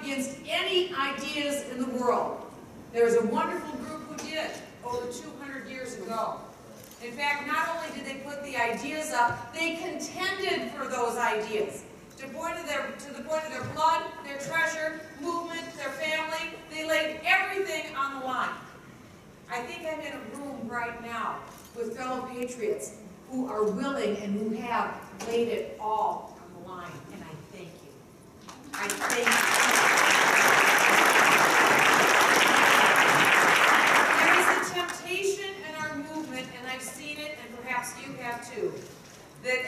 against any ideas in the world. There's a wonderful group who did over 200 years ago. In fact, not only did they put the ideas up, they contended for those ideas. To the point of their blood, their treasure, movement, their family, they laid everything on the line. I think I'm in a room right now with fellow patriots who are willing and who have laid it all on the line, and I thank you. I thank you. There is a temptation in our movement, and I've seen it, and perhaps you have too, that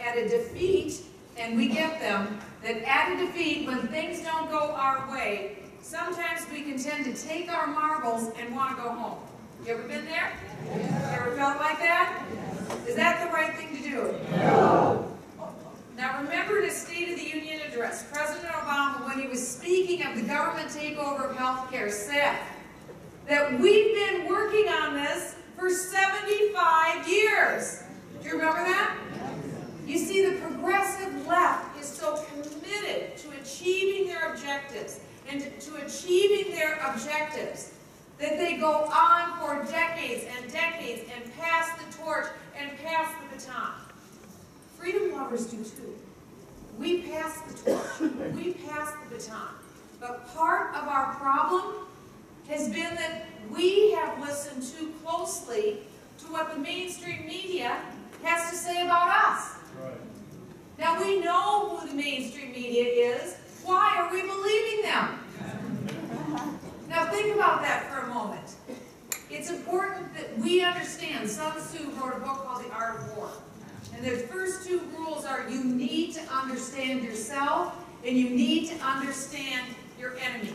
at a defeat, and we get them, that at a defeat, when things don't go our way, sometimes we can tend to take our marbles and want to go home. You ever been there? Yeah. You ever felt like that? Is that the right thing to do? No. Now remember in his State of the Union address, President Obama, when he was speaking of the government takeover of health care, said that we've been working on this for 75 years. Do you remember that? You see, the progressive left is so committed to achieving their objectives and to achieving their objectives that they go on for decades and decades and pass the torch and pass the baton. Freedom lovers do too. We pass the torch. We pass the baton. But part of our problem has been that we have listened too closely to what the mainstream media has to say about us. Right. Now we know who the mainstream media is. Why are we believing them? Now think about that for a moment. It's important that we understand. Sun Tzu wrote a book called The Art of War. And the first two rules are you need to understand yourself and you need to understand your enemy.